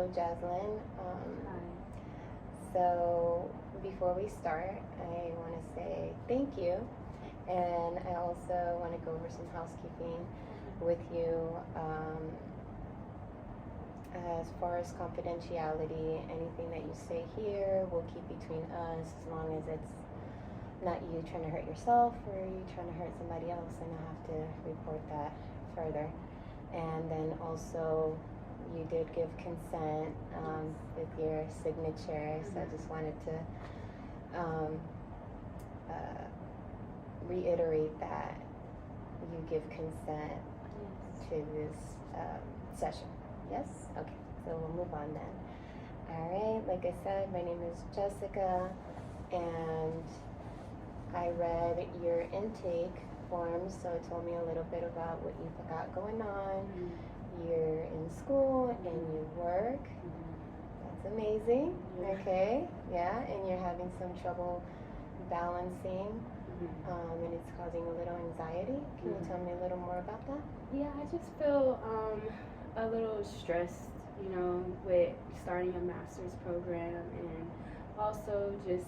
Hello, Jaslyn. Hi. So before we start, I want to say thank you, and I also want to go over some housekeeping with you. As far as confidentiality, anything that you say here will keep between us as long as it's not you trying to hurt yourself or you trying to hurt somebody else, and I have to report that further. And then also, you did give consent with your signature, so I just wanted to uh, reiterate that you give consent Yes. to this session. Yes? Okay, so we'll move on then. All right, like I said, my name is Jessica, and I read your intake forms, so it told me a little bit about what you've got going on. You're in school and you work. That's amazing. Yeah. Okay, yeah, and you're having some trouble balancing, and it's causing a little anxiety. Can you tell me a little more about that? Yeah, I just feel a little stressed, with starting a master's program and also just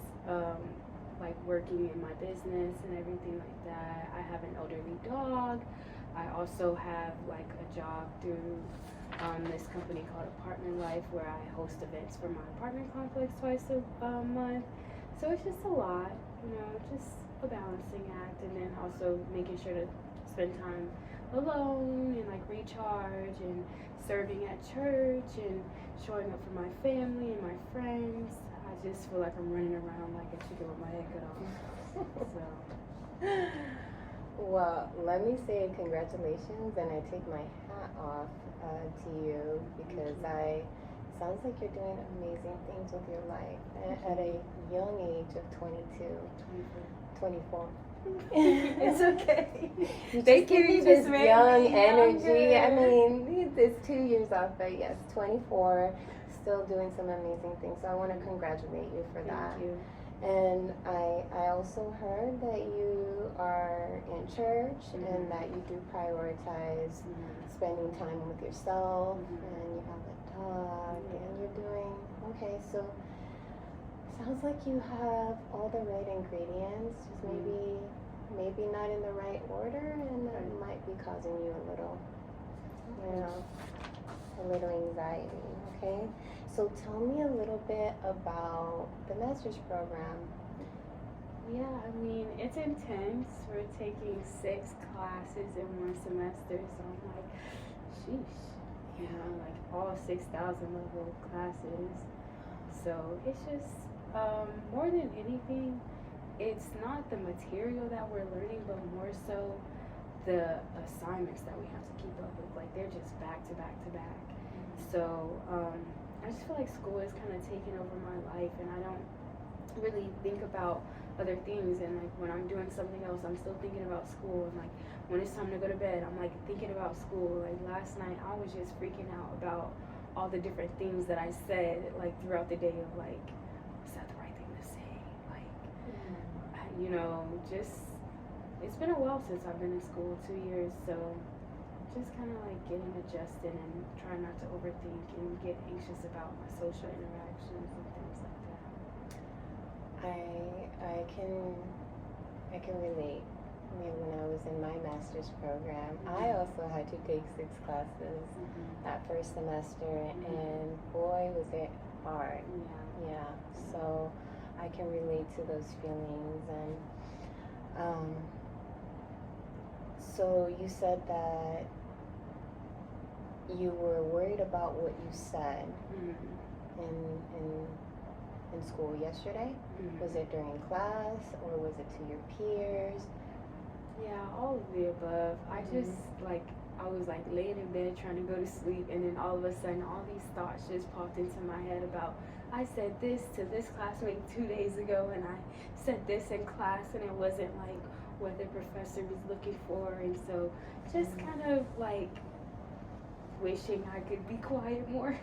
like working in my business and everything like that. I have an elderly dog. I also have like a job through this company called Apartment Life where I host events for my apartment complex twice a month. So it's just a lot, just a balancing act, and then also making sure to spend time alone and like recharge and serving at church and showing up for my family and my friends. I just feel like I'm running around like a chicken with my head cut off. So. Well, let me say congratulations, and I take my hat off to you because sounds like you're doing amazing things with your life at a young age of 22, 24. It's okay. You They just give me just this made young me energy. I younger. mean, it's 2 years off, but yes, 24, still doing some amazing things. So I want to congratulate you for that. Thank you. And I also heard that you are in church and that you do prioritize spending time with yourself, and you have a dog, and you're doing okay. So sounds like you have all the right ingredients, just maybe not in the right order, and that might be causing you a little anxiety. Okay, so tell me a little bit about the master's program. Yeah, I mean, it's intense. We're taking 6 classes in one semester, so I'm like, sheesh. Like all 6,000 level classes. So it's just, more than anything, it's not the material that we're learning, but more so the assignments that we have to keep up with. Like, they're just back to back to back. So, I just feel like school is kind of taking over my life, and I don't really think about other things. And like when I'm doing something else, I'm still thinking about school. And like when it's time to go to bed, I'm like thinking about school. Like last night, I was just freaking out about all the different things that I said like throughout the day of like, was that the right thing to say? Like, just it's been a while since I've been in school, 2 years, so just kind of like getting adjusted and trying not to overthink and get anxious about my social interactions and things like that. I can relate. I mean, when I was in my master's program, I also had to take 6 classes that first semester, and boy, was it hard. Yeah. So I can relate to those feelings. And so you said that you were worried about what you said in school yesterday. Was it during class or was it to your peers? Yeah, all of the above. I just I was like laying in bed trying to go to sleep, and then all of a sudden all these thoughts just popped into my head about, I said this to this classmate 2 days ago, and I said this in class, and it wasn't like what the professor was looking for. And so just kind of like wishing I could be quiet more.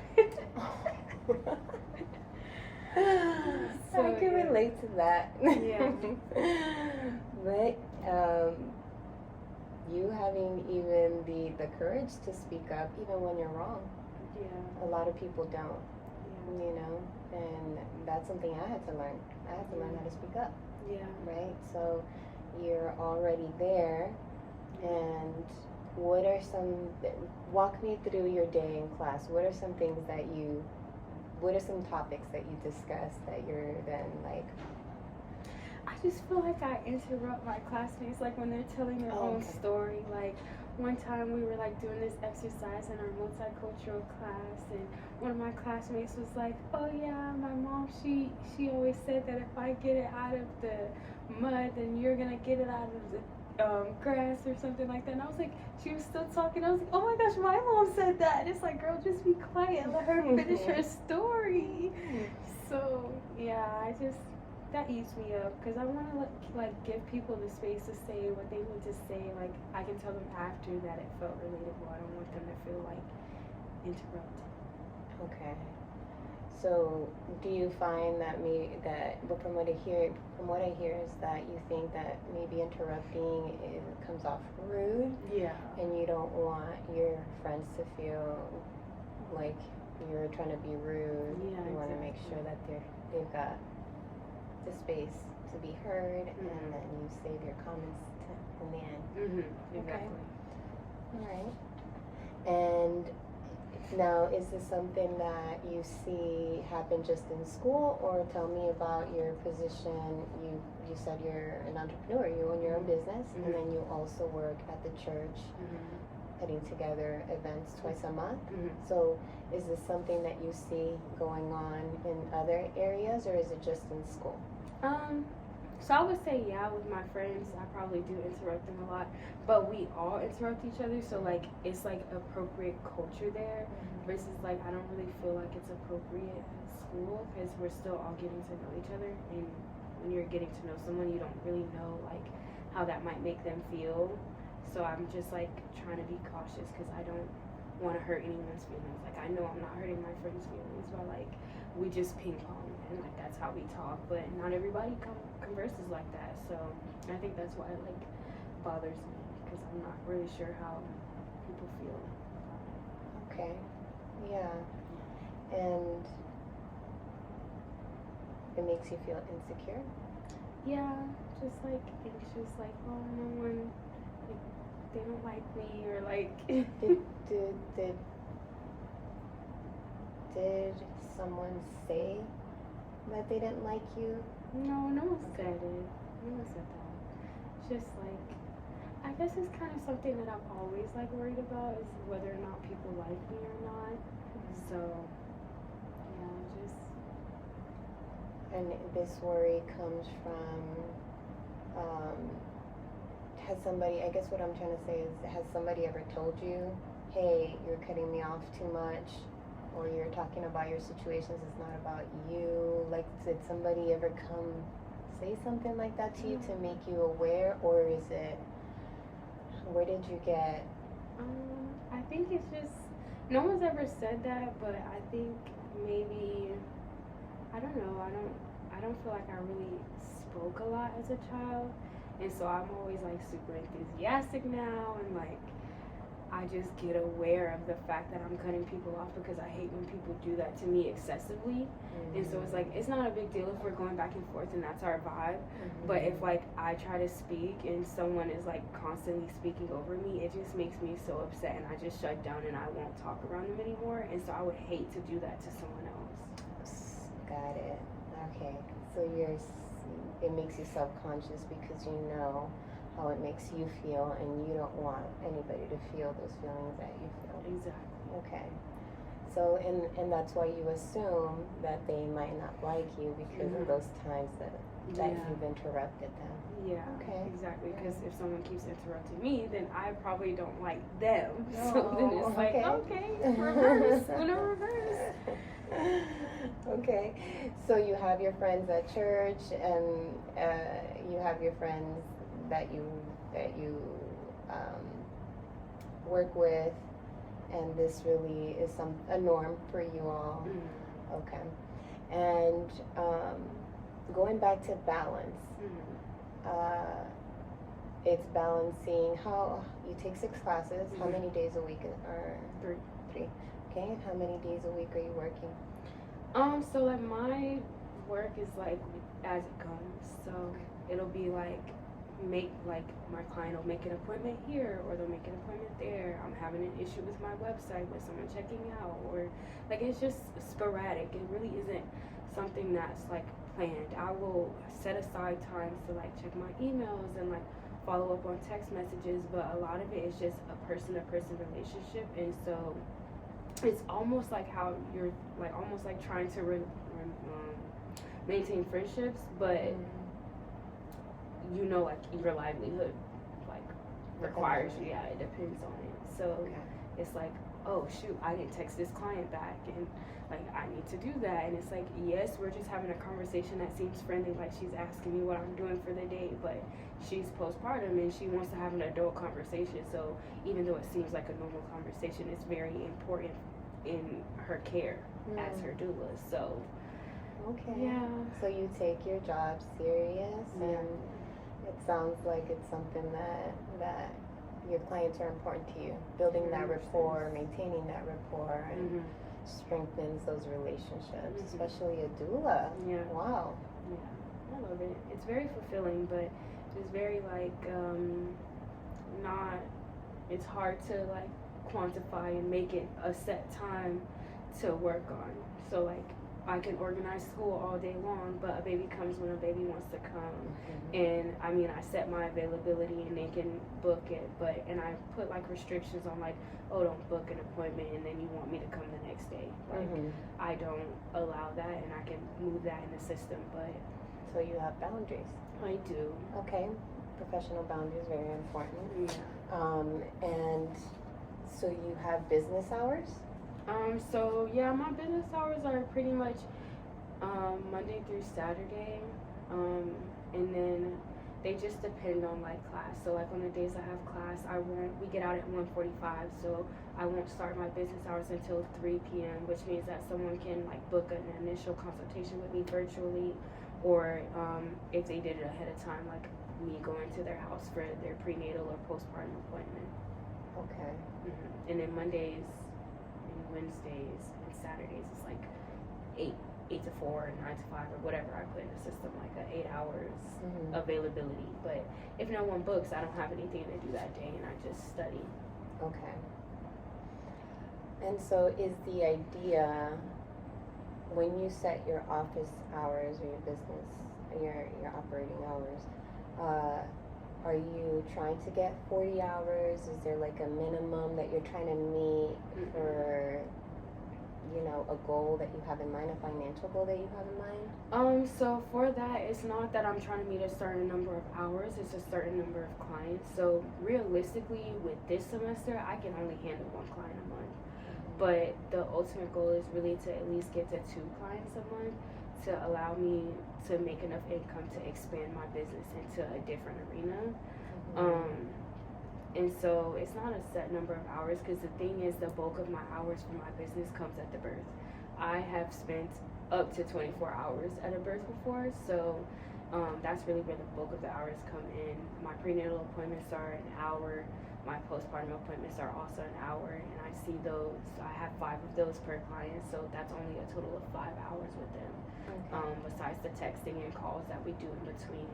So I can relate to that. Yeah. But you having even the courage to speak up even when you're wrong. Yeah. A lot of people don't, Yeah. you know, and that's something I had to learn. I had to learn how to speak up, Yeah. right? So you're already there, and what are some, walk me through your day in class. What are some things that you, what are some topics that you discuss that you're then like, I just feel like I interrupt my classmates like when they're telling their own okay. story. Like one time we were like doing this exercise in our multicultural class, and one of my classmates was like, "Oh yeah, my mom she always said that if I get it out of the mud, then you're gonna get it out of the grass or something like that." And I was like, she was still talking. I was like, "Oh my gosh, my mom said that." And it's like, girl, just be quiet. Let her finish her story. So yeah, I just that eats me up because I want to like give people the space to say what they need to say. Like I can tell them after that it felt relatable. I don't want them to feel like interrupted. Okay. So, do you find that but from what I hear is that you think that maybe interrupting comes off rude, Yeah. and you don't want your friends to feel like you're trying to be rude. Yeah, You want to make exactly. sure that they've got the space to be heard, Mhm. and then you save your comments in the end. Exactly. All right. And now, is this something that you see happen just in school, or tell me about your position? You said you're an entrepreneur. You own your own business, and then you also work at the church, putting together events twice a month. So, is this something that you see going on in other areas, or is it just in school? So I would say yeah, with my friends, I probably do interrupt them a lot, but we all interrupt each other, so like it's like appropriate culture there, versus like I don't really feel like it's appropriate at school because we're still all getting to know each other, and when you're getting to know someone, you don't really know like how that might make them feel. So I'm just like trying to be cautious because I don't want to hurt anyone's feelings. Like I know I'm not hurting my friend's feelings by like we just ping pong and like that's how we talk, but not everybody converses like that. So I think that's why it like bothers me because I'm not really sure how people feel. Okay. Yeah. And it makes you feel insecure? Yeah, just like anxious, like oh no one, like they don't like me or like. Did someone say that they didn't like you? No, no one said it. No one said that. Just like, I guess it's kind of something that I'm always like worried about is whether or not people like me or not. So, yeah, just. And this worry comes from, has somebody, I guess what I'm trying to say is, has somebody ever told you, hey, you're cutting me off too much? Or you're talking about your situations, it's not about you. Like, did somebody ever come say something like that to you to make you aware, or is it, where did you get? I think it's just no one's ever said that, but I think maybe I don't know. I don't feel like I really spoke a lot as a child, and so I'm always like super enthusiastic now, and like I just get aware of the fact that I'm cutting people off because I hate when people do that to me excessively. And so it's like it's not a big deal if we're going back and forth and that's our vibe. But if like I try to speak and someone is like constantly speaking over me, it just makes me so upset and I just shut down and I won't talk around them anymore. And so I would hate to do that to someone else. Got it. Okay. So it makes you self-conscious because you know how it makes you feel, and you don't want anybody to feel those feelings that you feel. Exactly. Okay. So, and that's why you assume that they might not like you because of those times that you've interrupted them. Yeah. Okay. Exactly. Because if someone keeps interrupting me, then I probably don't like them. So then it's like, okay, reverse. Gonna reverse. Okay. So you have your friends at church, and you have your friends that you work with, and this really is a norm for you all. Okay. And going back to balance, it's balancing how you take 6 classes. How many days a week are 3? Okay, how many days a week are you working? So like my work is like as it comes. So it'll be like my client will make an appointment here or they'll make an appointment there. I'm having an issue with my website with someone checking out, or like it's just sporadic. It really isn't something that's like planned. I will set aside times to like check my emails and like follow up on text messages, but a lot of it is just a person-to-person relationship, and so it's almost like how you're like almost like trying to maintain friendships, but you know, like your livelihood like requires you. Yeah, it depends on it. So it's like, oh shoot, I didn't text this client back, and like I need to do that. And it's like, yes, we're just having a conversation that seems friendly, like she's asking me what I'm doing for the day, but she's postpartum and she wants to have an adult conversation. So even though it seems like a normal conversation, it's very important in her care as her doula. So yeah. So you take your job serious, and it sounds like it's something that your clients are important to you. Building that rapport, maintaining that rapport, and strengthens those relationships, especially a doula. Yeah. Wow. Yeah, I love it. It's very fulfilling, but it's very like not. It's hard to like quantify and make it a set time to work on. So like I can organize school all day long, but a baby comes when a baby wants to come. And I mean, I set my availability and they can book it, and I put like restrictions on like, oh, don't book an appointment and then you want me to come the next day. Like I don't allow that, and I can move that in the system, but. So you have boundaries. I do. Okay. Professional boundaries, very important. Yeah. And so you have business hours? So yeah, my business hours are pretty much Monday through Saturday, and then they just depend on like class. So like on the days I have class, we get out at 1:45, so I won't start my business hours until 3 p.m., which means that someone can like book an initial consultation with me virtually, or if they did it ahead of time, like me going to their house for their prenatal or postpartum appointment. Okay. And then Mondays, Wednesdays and Saturdays it's like 8 to 4, 9 to 5, or whatever I put in the system, like a 8 hours availability. But if no one books, I don't have anything to do that day, and I just study. Okay. And so is the idea, when you set your office hours or your business, your operating hours, are you trying to get 40 hours? Is there like a minimum that you're trying to meet for, a goal that you have in mind, a financial goal that you have in mind? So for that, it's not that I'm trying to meet a certain number of hours, it's a certain number of clients. So realistically, with this semester, I can only handle 1 client a month. But the ultimate goal is really to at least get to 2 clients a month to allow me to make enough income to expand my business into a different arena. And so it's not a set number of hours, because the thing is, the bulk of my hours for my business comes at the birth. I have spent up to 24 hours at a birth before, so that's really where the bulk of the hours come in. My prenatal appointments are an hour. My postpartum appointments are also an hour, and I see those. I have 5 of those per client, so that's only a total of 5 hours with them. Besides the texting and calls that we do in between,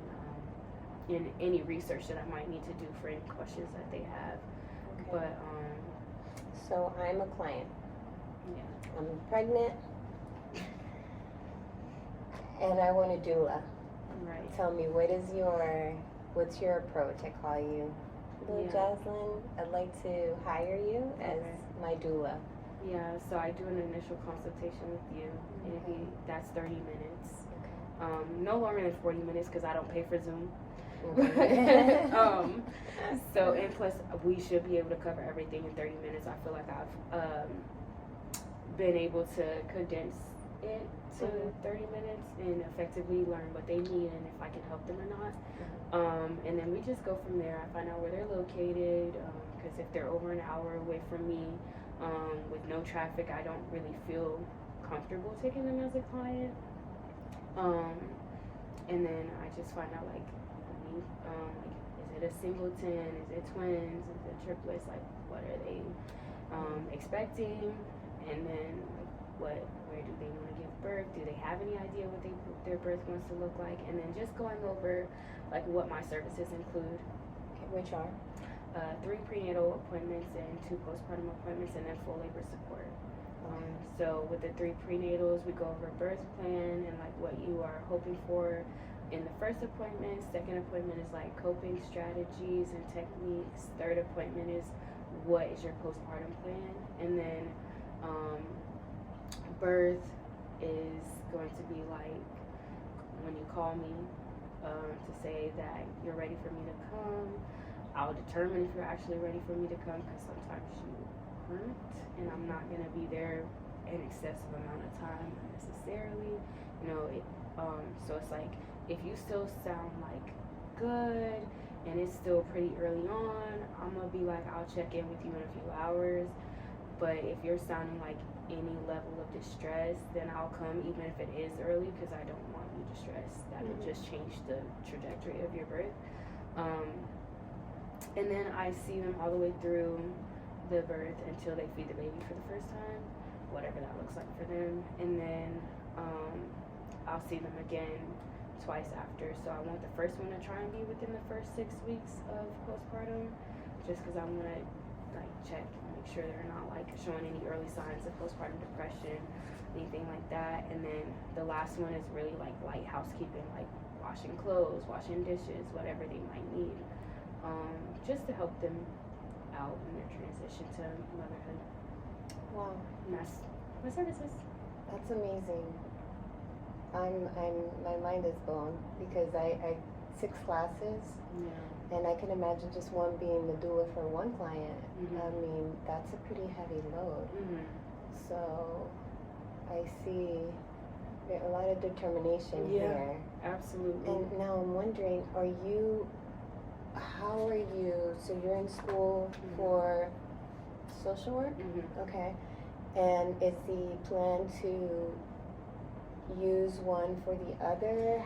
in any research that I might need to do for any questions that they have. But so I'm a client. Yeah. I'm pregnant, and I want a doula. Right. Tell me, what's your approach? I call you Jocelyn. I'd like to hire you as my doula. Yeah, so I do an initial consultation with you, and that's 30 minutes. No longer than 40 minutes, because I don't pay for Zoom. So, and plus we should be able to cover everything in 30 minutes. I feel like I've been able to condense it to 30 minutes and effectively learn what they need and if I can help them or not. And then we just go from there. I find out where they're located, because if they're over an hour away from me, with no traffic, I don't really feel comfortable taking them as a client. And then I just find out like, is it a singleton? Is it twins? Is it triplets? Like, what are they expecting? and then where do they want to give birth? Do they have any idea what their birth wants to look like? And then just going over like what my services include. Okay, which are? 3 prenatal appointments and 2 postpartum appointments, and then full labor support. So with the 3 prenatals, we go over birth plan and like what you are hoping for in the first appointment. Second appointment is like coping strategies and techniques. Third appointment is what is your postpartum plan, and then birth is going to be like when you call me to say that you're ready for me to come. I'll determine if you're actually ready for me to come, because sometimes you aren't, and I'm not going to be there an excessive amount of time necessarily, so it's like if you still sound like good and it's still pretty early on, I'm going to be like, I'll check in with you in a few hours. But if you're sounding like any level of distress, then I'll come even if it is early, because I don't want you distressed. That would just change the trajectory of your birth. And then I see them all the way through the birth until they feed the baby for the first time, whatever that looks like for them. And then I'll see them again twice after. So I want the first one to try and be within the first 6 weeks of postpartum, just because I want to like check and make sure they're not like showing any early signs of postpartum depression, anything like that. And then the last one is really like light housekeeping, like washing clothes, washing dishes, whatever they might need. Just to help them out in their transition to motherhood. Wow. And that's my services. That's amazing. My mind is blown, because I 6 classes, Yeah. and I can imagine just one being the doula for one client. Mhm. I mean, that's a pretty heavy load. Mhm. So I see a lot of determination Yeah. here. Absolutely. And now I'm wondering, how are you, so you're in school for social work? Okay. And is the plan to use one for the other?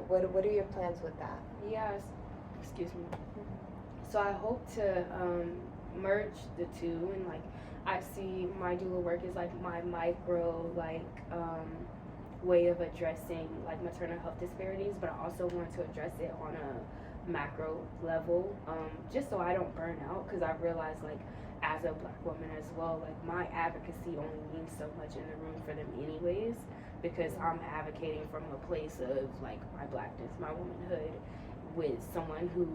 What are your plans with that? Yes. Excuse me. So I hope to merge the two, and like I see my doula work as like my micro way of addressing like maternal health disparities, but I also want to address it on a macro level, just so I don't burn out, because I realize like as a Black woman as well, like my advocacy only means so much in the room for them anyways, because I'm advocating from a place of like my Blackness, my womanhood, with someone who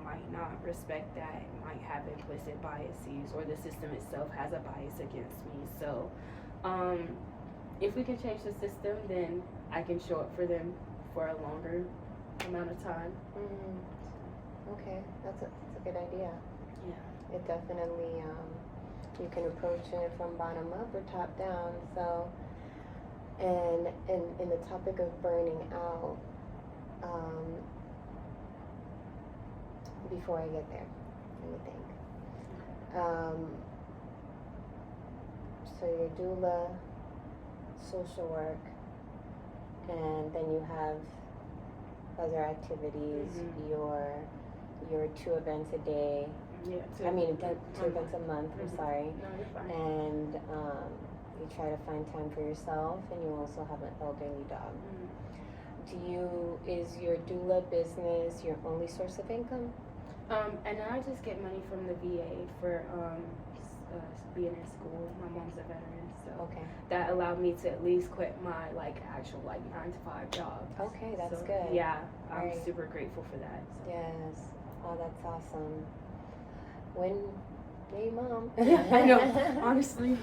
might not respect that, might have implicit biases, or the system itself has a bias against me. So if we can change the system, then I can show up for them for a longer amount of time. Okay, that's a good idea. Yeah. It definitely, you can approach it from bottom up or top down. So, and in the topic of burning out, before I get there, let me think. So your doula, social work, and then you have other activities, your 2 events a day. Yeah. 2 events a month, I'm sorry. No, you're fine. And you try to find time for yourself, and you also have an elderly dog. Is your doula business your only source of income? And then I just get money from the VA for being in school. My mom's a veteran, so Okay. that allowed me to at least quit my actual 9-to-5 job. Okay, that's So, good. Yeah, I'm Right. super grateful for that. So. Yes. Oh, that's awesome. Yay, Mom. Yeah, I know, honestly.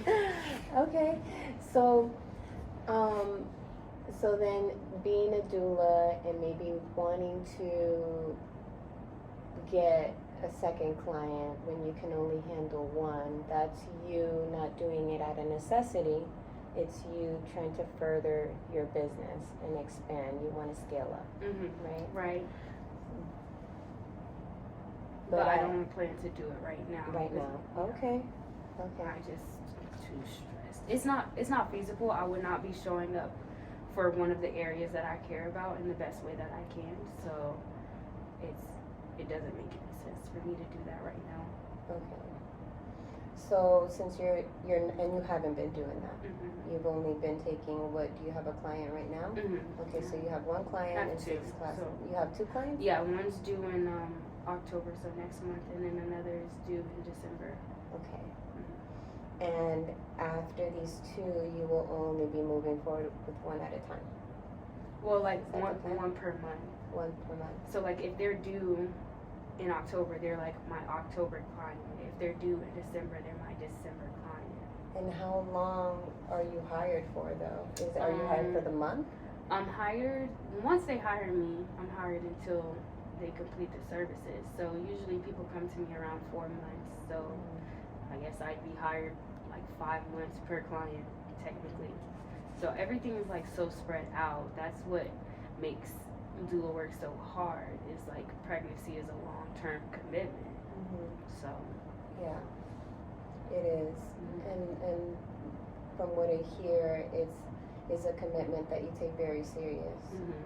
Okay, so then being a doula and maybe wanting to get a second client when you can only handle one, that's you not doing it out of necessity. It's you trying to further your business and expand. You want to scale up, right? Right. But I don't plan to do it right now. Right now. Okay. I just too stressed. It's not feasible. I would not be showing up for one of the areas that I care about in the best way that I can. So it doesn't make any sense for me to do that right now. Okay. So since you're and you haven't been doing that, Mm-hmm. you've only been taking what? Do you have a client right now? Mm-hmm. Okay, so you have one client I have and two, 6 classes. so- You have 2 clients? Yeah, one's due in October, so next month, and then another is due in December. Okay. And after these 2, you will only be moving forward with one at a time. Well, like Is that the plan? one per month. One per month. So like if they're due in October, they're like my October client. If they're due in December, they're my December client. And how long are you hired for though? Are you hired for the month? I'm hired, once they hire me, I'm hired until they complete the services. So usually people come to me around 4 months. So I guess I'd be hired like 5 months per client, technically. So everything is like so spread out. That's what makes doula work so hard. Is like pregnancy is a long-term commitment. So Yeah, it is. And from what I hear, it's a commitment that you take very serious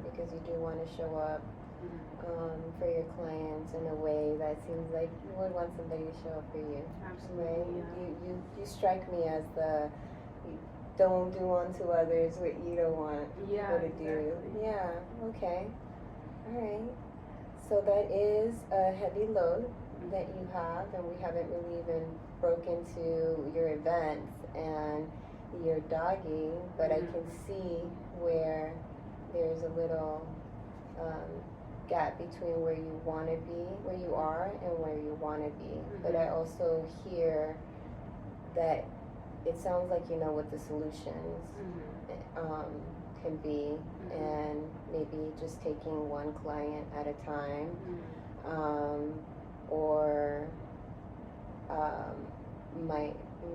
because you do want to show up for your clients in a way that seems like you would want somebody to show up for you. absolutely, Right? yeah. You strike me as the you don't do unto others what you don't want Yeah, people to do. exactly. Yeah. Okay. All right. So that is a heavy load that you have, and we haven't really even broke into your events and your doggy, but I can see where there's a little gap between where you want to be, where you are, and where you want to be. But I also hear that it sounds like you know what the solutions can be, and maybe just taking one client at a time, or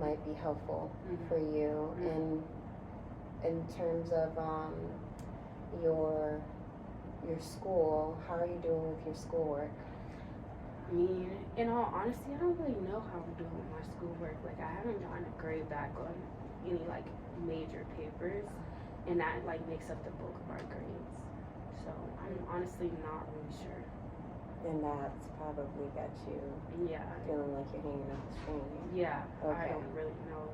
might be helpful for you. And in terms of your school, how are you doing with your schoolwork? I mean, in all honesty, I don't really know how I'm doing with my schoolwork. Like, I haven't gotten a grade back on any like major papers, and that like makes up the bulk of our grades. So I'm honestly not really sure. And that's probably got you Yeah. feeling like you're hanging out the string. Yeah. I Okay. don't really know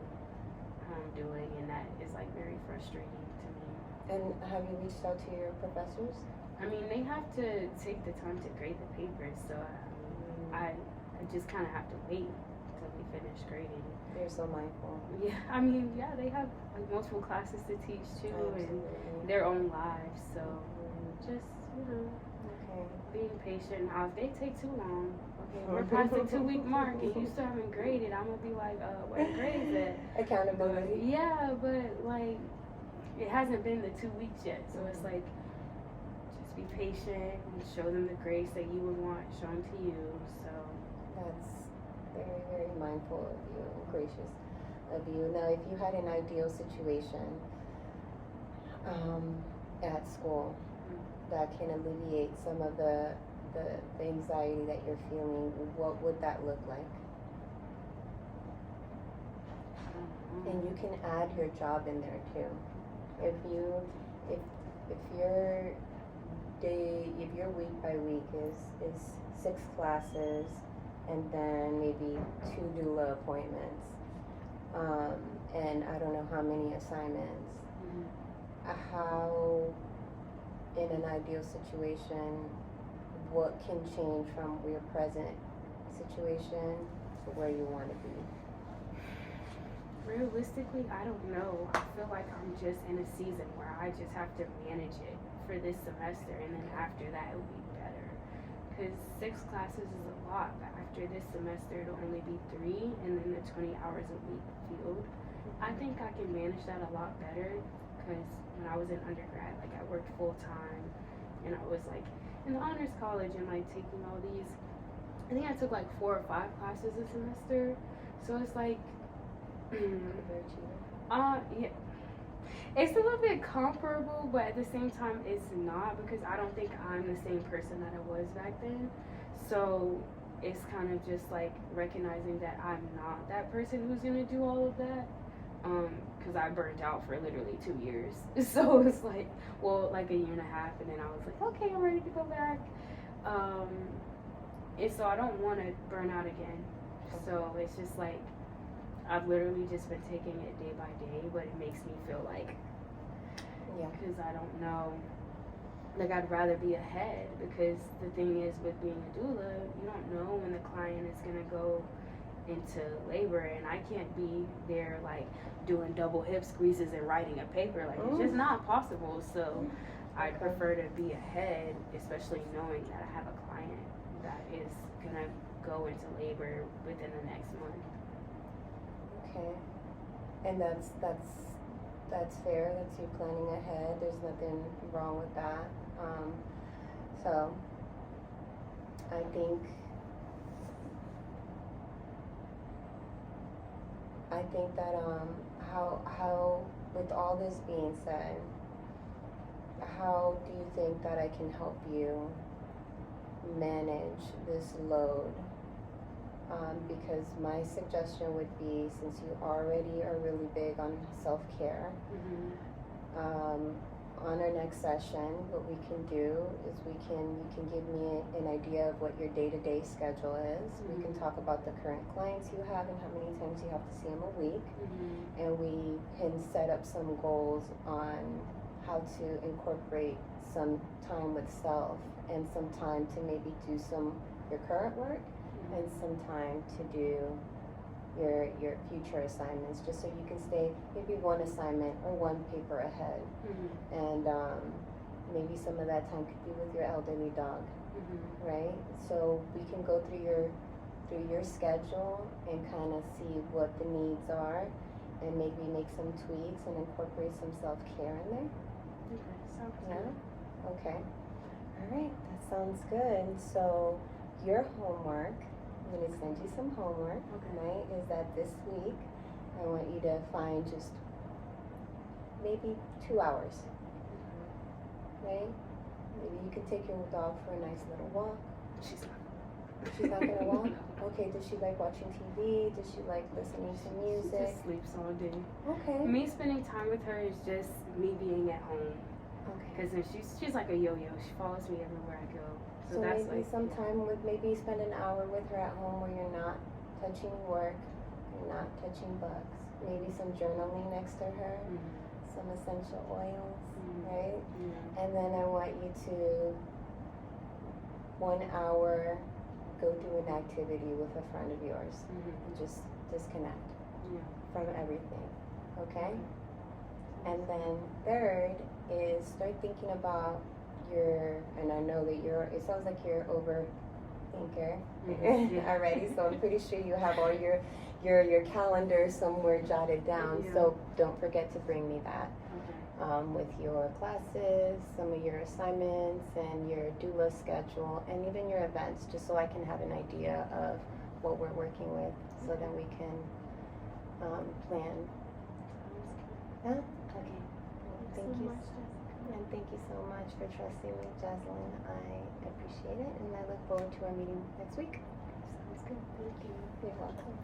how I'm doing, and that is like very frustrating to me. And have you reached out to your professors? I mean, they have to take the time to grade the papers, so I just kind of have to wait until we finish grading. You're so mindful. Yeah, I mean, yeah, they have like multiple classes to teach too, and their own lives. So just Okay. being patient. Now, if they take too long, okay, we're past the 2-week mark, and you still haven't graded, I'm gonna be like, where the grades at? Accountability. Yeah, but like, it hasn't been the 2 weeks yet, so it's like, just be patient and show them the grace that you would want shown to you. So That's very, very mindful of you and gracious of you. Now, if you had an ideal situation at school that can alleviate some of the anxiety that you're feeling, what would that look like? And you can add your job in there too. If your week by week is 6 classes and then maybe 2 doula appointments, and I don't know how many assignments, how in an ideal situation, what can change from your present situation to where you want to be? realistically, I don't know. I feel like I'm just in a season where I just have to manage it for this semester, and then after that, it will be better. Because 6 classes is a lot, but after this semester, it'll only be 3, and then the 20 hours a week field. I think I can manage that a lot better, because when I was in undergrad, like I worked full time, and I was like in the honors college and like taking all these. I think I took like 4 or 5 classes a semester, so it's like. Yeah. It's a little bit comparable, but at the same time, it's not, because I don't think I'm the same person that I was back then. So it's kind of just like recognizing that I'm not that person who's gonna do all of that. Because I burned out for literally 2 years. So it's like, well, like a year and a half, and then I was like, okay, I'm ready to go back. And so I don't want to burn out again. So it's just like, I've literally just been taking it day by day, but it makes me feel like, Yeah. because I don't know, like I'd rather be ahead, because the thing is with being a doula, you don't know when the client is gonna go into labor, and I can't be there like doing double hip squeezes and writing a paper, like it's just not possible. So I'd prefer to be ahead, especially knowing that I have a client that is gonna go into labor within the next month. Okay. And that's fair. That's you planning ahead. There's nothing wrong with that. So I think that how with all this being said, how do you think that I can help you manage this load? Because my suggestion would be, since you already are really big on self-care, on our next session, what we can do is you can give me an idea of what your day-to-day schedule is. We can talk about the current clients you have and how many times you have to see them a week. And we can set up some goals on how to incorporate some time with self and some time to maybe do your current work and some time to do your future assignments, just so you can stay maybe one assignment or one paper ahead. And maybe some of that time could be with your elderly dog, right? So we can go through your schedule and kind of see what the needs are, and maybe make some tweaks and incorporate some self-care in there. Yeah. Okay. All right. That sounds good. So your homework, I'm going to send you some homework, right? Is that this week I want you to find just maybe 2 hours, right? Maybe you can take your dog for a nice little walk. She's not going to walk? Okay, does she like watching TV? Does she like listening to music? She just sleeps all day. Okay. Me spending time with her is just me being at home. Okay. Because she's like a yo-yo. She follows me everywhere I go. So that's maybe like sometime maybe spend an hour with her at home where you're not touching work, you're not touching books. Maybe some journaling next to her, some essential oils, right? And then I want you to 1 hour go do an activity with a friend of yours and just disconnect from everything, okay? And then third is start thinking about and I know that it sounds like you're overthinker already, so I'm pretty sure you have all your calendar somewhere jotted down, so don't forget to bring me that. With your classes, some of your assignments, and your doula schedule, and even your events, just so I can have an idea of what we're working with, so that we can plan. Yeah? Okay. Thank you. And thank you so much for trusting me, Jaslyn. I appreciate it, and I look forward to our meeting next week. Sounds good. Thank you. You're welcome.